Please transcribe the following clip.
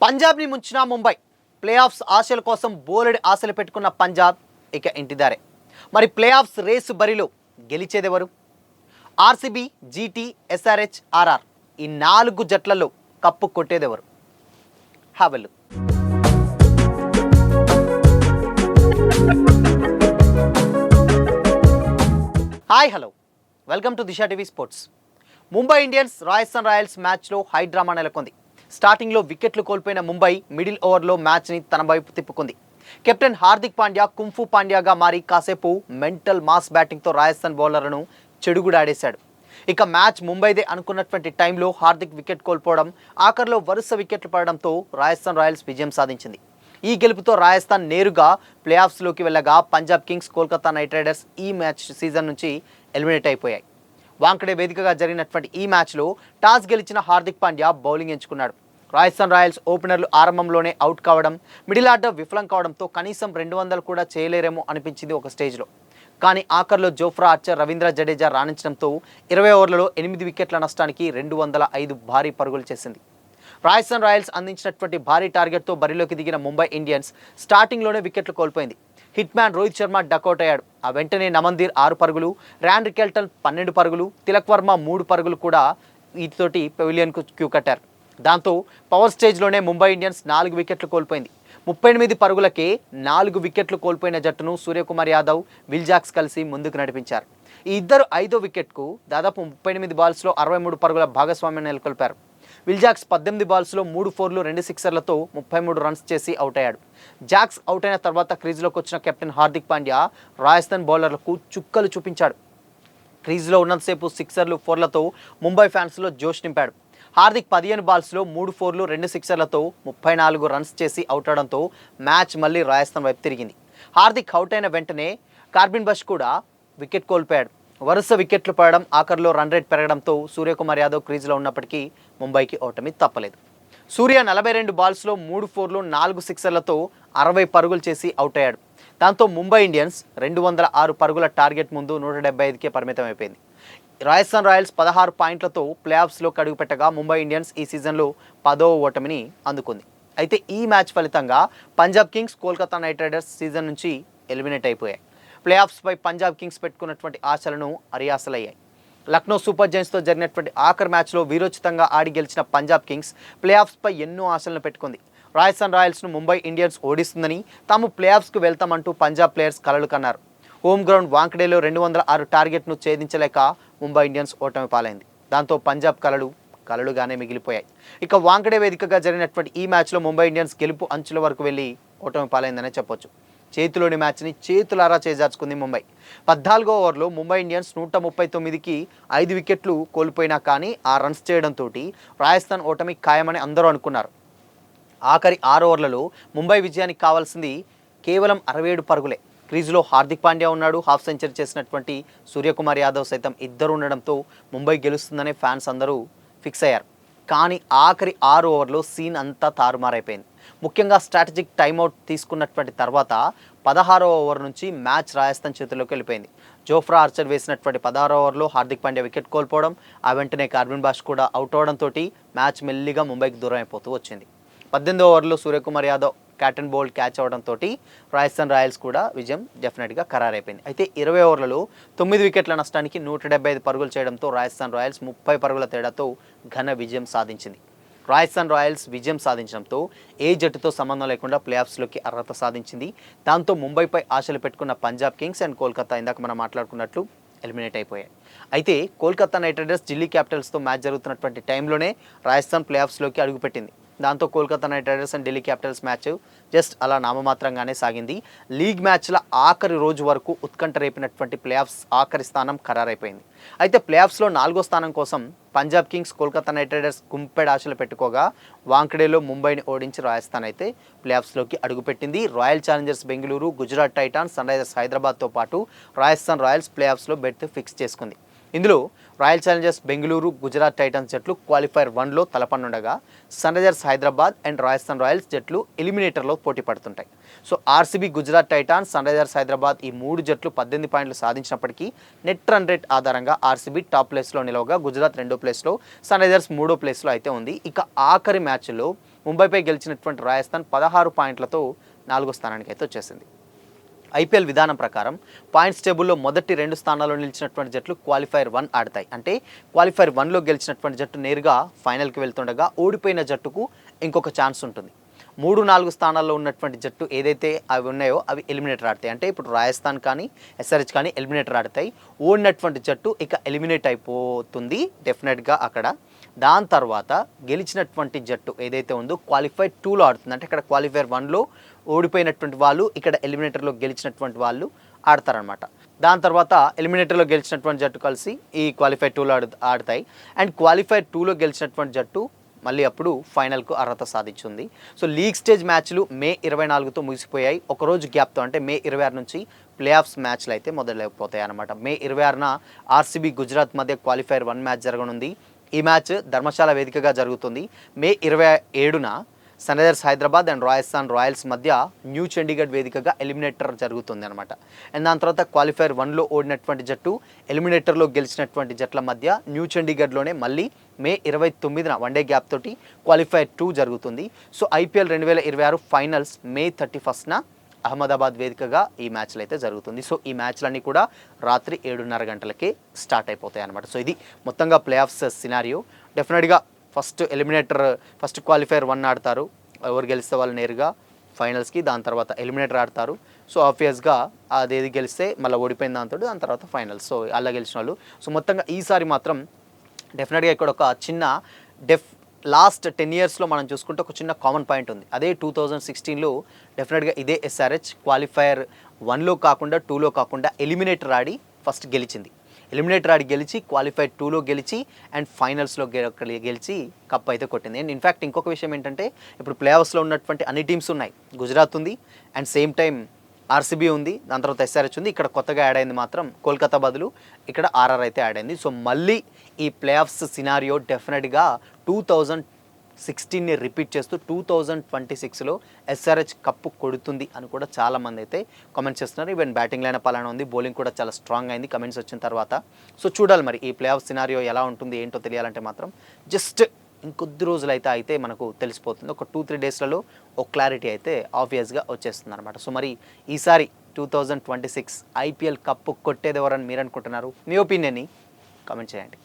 పంజాబ్ని ముంచిన Mumbai play offs ఆశల కోసం బోలెడు ఆశలు పెట్టుకున్న పంజాబ్ ఇక ఇంటిదారే. మరి ప్లే ఆఫ్స్ రేసు బరిలో గెలిచేదెవరు? ఆర్సీబీ, జీటీ, ఎస్ఆర్హెచ్, ఆర్ఆర్ ఈ 4 జట్లలో కప్పు కొట్టేదెవరు? Have a look. Hi, hello, welcome to Disha TV sports. Mumbai Indians Rajasthan Royals మ్యాచ్లో హై డ్రామా నెలకొంది. స్టార్టింగ్లో వికెట్లు కోల్పోయిన ముంబై మిడిల్ ఓవర్లో మ్యాచ్ని తన వైపు తిప్పుకుంది. కెప్టెన్ హార్దిక్ పాండ్యా కుంఫు పాండ్యాగా మారి కాసేపు మెంటల్ మాస్ బ్యాటింగ్తో రాజస్థాన్ బౌలర్లను చెడుగుడాడేశాడు. ఇక మ్యాచ్ ముంబైదే అనుకున్నటువంటి టైంలో హార్దిక్ వికెట్ కోల్పోవడం, ఆఖర్లో వరుస వికెట్లు పడడంతో రాజస్థాన్ రాయల్స్ విజయం సాధించింది. ఈ గెలుపుతో రాజస్థాన్ నేరుగా ప్లే ఆఫ్స్లోకి వెళ్ళగా Punjab Kings, Kolkata Knight riders ఈ మ్యాచ్ సీజన్ నుంచి ఎలిమినేట్ అయిపోయాయి. వాంకడే వేదికగా జరిగినటువంటి ఈ మ్యాచ్లో టాస్ గెలిచిన హార్దిక్ పాండ్యా బౌలింగ్ ఎంచుకున్నాడు. రాజస్థాన్ రాయల్స్ ఓపెనర్లు ఆరంభంలోనే అవుట్ కావడం, మిడిల్ ఆర్డర్ విఫలం కావడంతో కనీసం 200 కూడా చేయలేరేమో అనిపించింది ఒక స్టేజ్లో. కానీ ఆఖర్లో జోఫ్రా ఆర్చర్, రవీంద్ర జడేజా రాణించడంతో 20 ఓవర్లలో 8 వికెట్ల నష్టానికి 205 భారీ పరుగులు చేసింది. రాజస్థాన్ రాయల్స్ అందించినటువంటి భారీ టార్గెట్తో బరిలోకి దిగిన ముంబై ఇండియన్స్ స్టార్టింగ్లోనే వికెట్లు కోల్పోయింది. Hit man Rohit Sharma duck out అయ్యాడు. ఆ వెంటనే నమందీర్ 6 పరుగులు, ర్యాన్ రికెల్టన్ 12 పరుగులు, తిలక్ వర్మ 3 పరుగులు కూడా వీటితోటి పెవిలియన్కు క్యూ కట్టారు. దాంతో పవర్ స్టేజ్లోనే ముంబై ఇండియన్స్ 4 వికెట్లు కోల్పోయింది. 38 పరుగులకే 4 వికెట్లు కోల్పోయిన జట్టును సూర్యకుమార్ యాదవ్, విల్ జాక్స్ కలిసి ముందుకు నడిపించారు. ఈ ఇద్దరు 5వ వికెట్కు దాదాపు 38 బాల్స్లో 63 పరుగుల భాగస్వామ్యం నెలకొల్పారు. విల్ జాక్స్ 18 బాల్స్లో 3 4లు 2 సిక్సర్లతో 33 రన్స్ చేసి అవుట్ అయ్యాడు. జాక్స్ అవుట్ అయిన తర్వాత క్రీజ్లోకి వచ్చిన కెప్టెన్ హార్దిక్ పాండ్యా రాజస్థాన్ బౌలర్లకు చుక్కలు చూపించాడు. క్రీజ్లో ఉన్నంతసేపు సిక్సర్లు, 4లతో ముంబై ఫ్యాన్స్లో జోష్ నింపాడు. హార్దిక్ 15 బాల్స్లో 3 4లు 2 సిక్సర్లతో 34 రన్స్ చేసి అవుట్ అవడంతో మ్యాచ్ మళ్ళీ రాజస్థాన్ వైపు తిరిగింది. హార్దిక్ అవుట్ అయిన వెంటనే కార్బిన్ బష్ కూడా వికెట్ కోల్పోయాడు. వరుస వికెట్లు పడడం, ఆఖర్లో రన్ రేట్ పెరగడంతో సూర్యకుమార్ యాదవ్ క్రీజ్లో ఉన్నప్పటికీ ముంబైకి ఓటమి తప్పలేదు. సూర్య 42 బాల్స్లో 3 4లు 4 సిక్సర్లతో 60 పరుగులు చేసి అవుట్ అయ్యాడు. దాంతో ముంబై ఇండియన్స్ 206 పరుగుల టార్గెట్ ముందు 175కే పరిమితం అయిపోయింది. రాజస్థాన్ రాయల్స్ 16 పాయింట్లతో ప్లే ఆఫ్స్లోకి అడుగుపెట్టగా ముంబై ఇండియన్స్ ఈ సీజన్లో 10వ ఓటమిని అందుకుంది. అయితే ఈ మ్యాచ్ ఫలితంగా Punjab Kings, Kolkata Knight riders season నుంచి ఎలిమినేట్ అయిపోయాయి. ప్లే ఆఫ్స్పై పంజాబ్ కింగ్స్ పెట్టుకున్నటువంటి ఆశలను అరియాసలయ్యాయి. లక్నో సూపర్ జైంట్స్తో జరిగినటువంటి ఆఖరి మ్యాచ్లో వీరోచితంగా ఆడి గెలిచిన పంజాబ్ కింగ్స్ ప్లే ఆఫ్స్పై ఎన్నో ఆశలను పెట్టుకుంది. రాజస్థాన్ రాయల్స్ను ముంబై ఇండియన్స్ ఓడిస్తుందని, తాము ప్లే ఆఫ్స్కు వెళ్తామంటూ పంజాబ్ ప్లేయర్స్ కలలు కన్నారు. హోమ్ గ్రౌండ్ వాంకడేలో 206 టార్గెట్ను ఛేదించలేక ముంబై ఇండియన్స్ ఓటమి పాలైంది. దాంతో పంజాబ్ కలలుగానే మిగిలిపోయాయి. ఇక వాంకడే వేదికగా జరిగినటువంటి ఈ మ్యాచ్లో ముంబై ఇండియన్స్ గెలుపు అంచుల వరకు వెళ్ళి ఓటమి పాలైందనే చెప్పొచ్చు. చేతిలోని మ్యాచ్ని చేతులారా చేజార్చుకుంది ముంబై. 14వ ఓవర్లో ముంబై ఇండియన్స్ 139కి 5 వికెట్లు కోల్పోయినా కానీ ఆ రన్స్ చేయడంతో రాజస్థాన్ ఓటమి ఖాయమని అందరూ అనుకున్నారు. ఆఖరి 6 ఓవర్లలో ముంబై విజయానికి కావాల్సింది కేవలం 67 పరుగులే. క్రీజ్లో హార్దిక్ పాండ్యా ఉన్నాడు. హాఫ్ సెంచరీ చేసినటువంటి సూర్యకుమార్ యాదవ్ సైతం ఇద్దరు ఉండడంతో ముంబై గెలుస్తుందనే ఫ్యాన్స్ అందరూ ఫిక్స్ అయ్యారు. కానీ ఆఖరి 6 ఓవర్లో సీన్ అంతా తారుమారైపోయింది. ముఖ్యంగా స్ట్రాటజిక్ టైమ్అవుట్ తీసుకున్నటువంటి తర్వాత 16వ ఓవర్ నుంచి మ్యాచ్ రాజస్థాన్ చేతుల్లోకి వెళ్ళిపోయింది. జోఫ్రా ఆర్చర్ వేసినటువంటి 16వ ఓవర్లో హార్దిక్ పాండ్యా వికెట్ కోల్పోవడం, ఆ వెంటనే కార్బిన్ బాష్ కూడా అవుట్ అవడంతో మ్యాచ్ మెల్లిగా ముంబైకి దూరం అయిపోతూ వచ్చింది. 18వ ఓవర్లో Suryakumar Yadav cat and bowled catch అవడంతో రాజస్థాన్ రాయల్స్ కూడా విజయం డెఫినెట్గా ఖరారైపోయింది. అయితే 20 ఓవర్లలో 9 వికెట్ల నష్టానికి 175 పరుగులు చేయడంతో రాజస్థాన్ రాయల్స్ 30 పరుగుల తేడాతో ఘన విజయం సాధించింది. రాజస్థాన్ రాయల్స్ విజయం సాధించడంతో ఏ జట్టుతో సంబంధం లేకుండా ప్లే ఆఫ్స్లోకి అర్హత సాధించింది. దాంతో ముంబైపై ఆశలు పెట్టుకున్న పంజాబ్ కింగ్స్ అండ్ కోల్కతా ఇందాక మనం మాట్లాడుకున్నట్లు ఎలిమినేట్ అయిపోయాయి. అయితే కోల్కతా నైట్ రైడర్స్, ఢిల్లీ క్యాపిటల్స్తో మ్యాచ్ జరుగుతున్నటువంటి టైంలోనే రాజస్థాన్ ప్లే ఆఫ్స్లోకి అడుగుపెట్టింది. దాంతో Kolkata Knight Riders and Delhi Capitals match just అలా నామమాత్రంగానే సాగింది. లీగ్ మ్యాచ్ల ఆఖరి రోజు వరకు ఉత్కంఠ రేపినటువంటి ప్లే ఆఫ్స్ ఆఖరి స్థానం ఖరారైపోయింది. అయితే ప్లే ఆఫ్స్లో 4వ స్థానం కోసం Punjab Kings, Kolkata Knight Riders గుంపెడు ఆశలు పెట్టుకోగా వాంకడేలో ముంబైని ఓడించి రాజస్థాన్ అయితే ప్లే ఆఫ్స్లోకి అడుగుపెట్టింది. Royal Challengers Bengaluru, Gujarat Titans, Sunrisers హైదరాబాద్తో పాటు రాజస్థాన్ రాయల్స్ ప్లే ఆఫ్స్లో బెర్త్ ఫిక్స్ చేసుకుంది. ఇందులో Royal Challengers Bengaluru, Gujarat Titans జట్లు క్వాలిఫైర్ 1లో తలపనుండగా Sunrisers Hyderabad and Rajasthan Royals జట్లు ఎలిమినేటర్లో పోటీ పడుతుంటాయి. So RCB, Gujarat Titans, Sunrisers Hyderabad ఈ 3 జట్లు 18 పాయింట్లు సాధించినప్పటికీ నెట్ రన్ రేట్ ఆధారంగా ఆర్సీబీ టాప్ ప్లేస్లో నిలవగా గుజరాత్ 2వ ప్లేస్లో, సన్ రైజర్స్ 3వ ప్లేస్లో అయితే ఉంది. ఇక ఆఖరి మ్యాచ్లో ముంబైపై గెలిచినటువంటి రాజస్థాన్ 16 పాయింట్లతో 4వ స్థానానికి అయితే వచ్చేసింది. ఐపీఎల్ విధానం ప్రకారం పాయింట్స్ టేబుల్లో మొదటి 2 స్థానాల్లో నిలిచినటువంటి జట్లు క్వాలిఫైర్ 1 ఆడతాయి. అంటే క్వాలిఫైర్ 1లో గెలిచినటువంటి జట్టు నేరుగా ఫైనల్కి వెళ్తుండగా ఓడిపోయిన జట్టుకు ఇంకొక ఛాన్స్ ఉంటుంది. 3-4 స్థానాల్లో ఉన్నటువంటి జట్టు ఏదైతే అవి ఉన్నాయో అవి ఎలిమినేటర్ ఆడతాయి. అంటే ఇప్పుడు రాజస్థాన్ కానీ ఎస్ఆర్హెచ్ కానీ ఎలిమినేటర్ ఆడతాయి. ఓడినటువంటి జట్టు ఇక ఎలిమినేట్ అయిపోతుంది డెఫినెట్గా అక్కడ. దాని తర్వాత గెలిచినటువంటి జట్టు ఏదైతే ఉందో క్వాలిఫైర్ 2లో ఆడుతుంది. అంటే ఇక్కడ క్వాలిఫైర్ 1లో ఓడిపోయినటువంటి వాళ్ళు ఇక్కడ ఎలిమినేటర్లో గెలిచినటువంటి వాళ్ళు ఆడతారనమాట. దాని తర్వాత ఎలిమినేటర్లో గెలిచినటువంటి జట్టు కలిసి ఈ క్వాలిఫైర్ 2లో ఆడతాయి. అండ్ క్వాలిఫైర్ 2లో గెలిచినటువంటి జట్టు మళ్ళీ అప్పుడు ఫైనల్కు అర్హత సాధించింది. సో లీగ్ స్టేజ్ మ్యాచ్లు మే 24తో ముగిసిపోయాయి. ఒకరోజు గ్యాప్తో, అంటే మే 26 నుంచి ప్లే ఆఫ్స్ మ్యాచ్లు అయితే మొదలైపోతాయి అన్నమాట. మే 26న ఆర్సీబీ గుజరాత్ మధ్య క్వాలిఫైర్ 1 మ్యాచ్ జరగనుంది. ఈ మ్యాచ్ ధర్మశాల వేదికగా జరుగుతుంది. మే 27న Sunrisers Hyderabad and Rajasthan Royals మధ్య న్యూ చండీగఢ్ వేదికగా ఎలిమినేటర్ జరుగుతుంది అనమాట. అండ్ దాని తర్వాత క్వాలిఫైర్ 1లో ఓడినటువంటి జట్టు ఎలిమినేటర్లో గెలిచినటువంటి జట్ల మధ్య న్యూ చండీగఢ్లోనే మళ్ళీ మే 29న వన్డే గ్యాప్ తోటి క్వాలిఫైర్ 2 జరుగుతుంది. సో ఐపీఎల్ 2026 ఫైనల్స్ మే 31న అహ్మదాబాద్ వేదికగా ఈ మ్యాచ్లు అయితే జరుగుతుంది. సో ఈ మ్యాచ్లన్నీ కూడా రాత్రి 7:30 గంటలకే స్టార్ట్ అయిపోతాయి అనమాట. సో ఇది మొత్తంగా ప్లే ఆఫ్స్ సినారియో. డెఫినెట్గా ఫస్ట్ క్వాలిఫైర్ 1 ఆడతారు. ఎవరు గెలిస్తే వాళ్ళు నేరుగా ఫైనల్స్కి, దాని తర్వాత ఎలిమినేటర్ ఆడతారు. సో ఆబ్వియస్గా అదేది గెలిస్తే మళ్ళీ ఓడిపోయిన దాని తర్వాత ఫైనల్స్. సో అలా గెలిచిన వాళ్ళు. సో మొత్తంగా ఈసారి మాత్రం డెఫినెట్గా ఇక్కడ ఒక చిన్న లాస్ట్ 10 ఇయర్స్లో మనం చూసుకుంటే ఒక చిన్న కామన్ పాయింట్ ఉంది. అదే 2016లో డెఫినెట్గా ఇదే ఎస్ఆర్హెచ్ క్వాలిఫైర్ 1లో కాకుండా 2లో కాకుండా ఎలిమినేటర్ ఆడి ఫస్ట్ గెలిచింది. ఎలిమినేటర్ ఆడి గెలిచి క్వాలిఫైర్ 2లో గెలిచి అండ్ ఫైనల్స్లో గెలిచి కప్ అయితే కొట్టింది. అండ్ ఇన్ఫ్యాక్ట్ ఇంకొక విషయం ఏంటంటే ఇప్పుడు ప్లే ఆఫ్స్లో ఉన్నటువంటి అన్ని టీమ్స్ ఉన్నాయి. గుజరాత్ ఉంది అండ్ సేమ్ టైం ఆర్సీబీ ఉంది, దాని తర్వాత ఎస్ఆర్హెచ్ ఉంది. ఇక్కడ కొత్తగా యాడ్ అయింది మాత్రం కోల్కతా బదులు ఇక్కడ ఆర్ఆర్ అయితే యాడ్ అయింది. సో మళ్ళీ ఈ ప్లే ఆఫ్స్ సినారియో డెఫినెట్గా 2016ని రిపీట్ చేస్తూ 2026లో ఎస్ఆర్హెచ్ కప్పు కొడుతుంది అని కూడా చాలామంది అయితే కామెంట్స్ చేస్తున్నారు. ఈవెన్ బ్యాటింగ్ లైనప్ అలానే ఉంది, బౌలింగ్ కూడా చాలా స్ట్రాంగ్ అయింది కమెంట్స్ వచ్చిన తర్వాత. సో చూడాలి మరి ఈ ప్లే ఆఫ్ సినారియో ఎలా ఉంటుంది ఏంటో తెలియాలంటే మాత్రం జస్ట్ ఇంకొద్ది రోజులు అయితే మనకు తెలిసిపోతుంది. ఒక 2-3 డేస్లలో ఒక క్లారిటీ అయితే ఆబ్వియస్గా వచ్చేస్తుంది అనమాట. సో మరి ఈసారి 2026 ఐపీఎల్ కప్పు కొట్టేది ఎవరని మీరు అనుకుంటున్నారు? మీ ఒపీనియన్ని కామెంట్ చేయండి.